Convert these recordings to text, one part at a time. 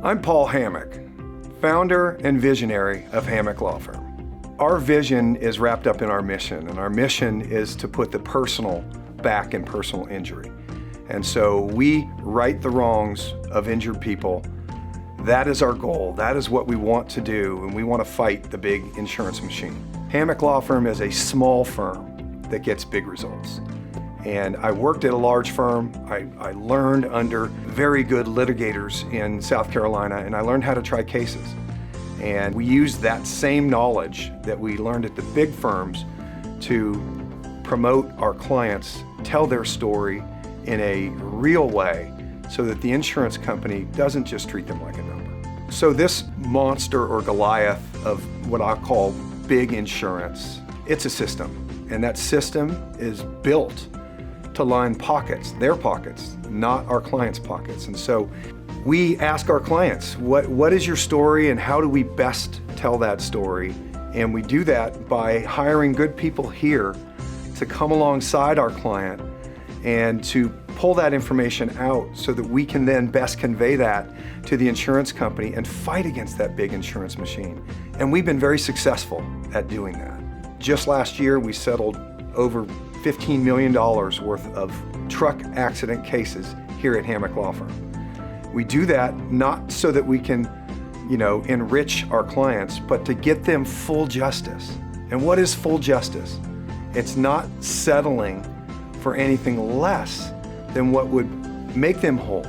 I'm Paul Hammack, founder and visionary of Hammack Law Firm. Our vision is wrapped up in our mission, and our mission is to put the personal back in personal injury. And so we right the wrongs of injured people. That is our goal. That is what we want to do, and we want to fight the big insurance machine. Hammack Law Firm is a small firm that gets big results. And I worked at a large firm. I learned under very good litigators in South Carolina, and I learned how to try cases. And we used that same knowledge that we learned at the big firms to promote our clients, tell their story in a real way so that the insurance company doesn't just treat them like a number. So this monster or Goliath of what I call big insurance, it's a system. And that system is built to line pockets, their pockets, not our clients' pockets. And so we ask our clients, what is your story and how do we best tell that story? And we do that by hiring good people here to come alongside our client and to pull that information out so that we can then best convey that to the insurance company and fight against that big insurance machine. And we've been very successful at doing that. Just last year, we settled over $15 million worth of truck accident cases here at Hammack Law Firm. We do that not so that we can, enrich our clients, but to get them full justice. And what is full justice? It's not settling for anything less than what would make them whole,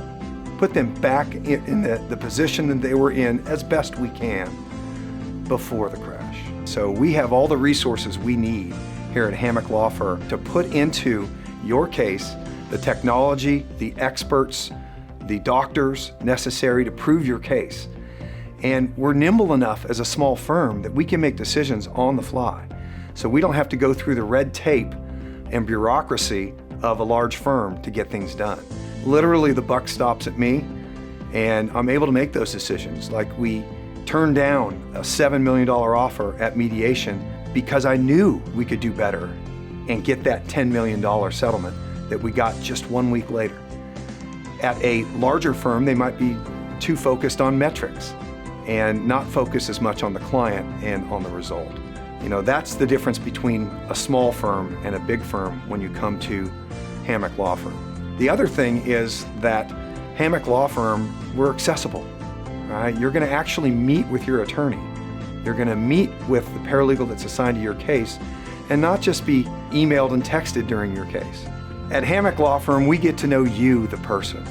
put them back in the position that they were in as best we can before the crash. So we have all the resources we need here at Hammack Law Firm to put into your case the technology, the experts, the doctors necessary to prove your case. And we're nimble enough as a small firm that we can make decisions on the fly. So we don't have to go through the red tape and bureaucracy of a large firm to get things done. Literally, the buck stops at me, and I'm able to make those decisions. Like we turned down a $7 million offer at mediation because I knew we could do better and get that $10 million settlement that we got just 1 week later. At a larger firm, they might be too focused on metrics and not focus as much on the client and on the result. That's the difference between a small firm and a big firm when you come to Hammack Law Firm. The other thing is that Hammack Law Firm, we're accessible. Right? You're going to actually meet with your attorney. You're going to meet with the paralegal that's assigned to your case and not just be emailed and texted during your case. At Hammack Law Firm, we get to know you, the person,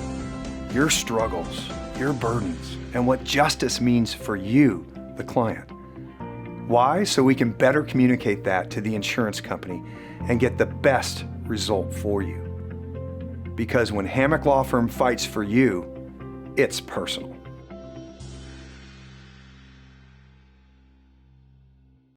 your struggles, your burdens, and what justice means for you, the client. Why? So we can better communicate that to the insurance company and get the best result for you. Because when Hammack Law Firm fights for you, it's personal.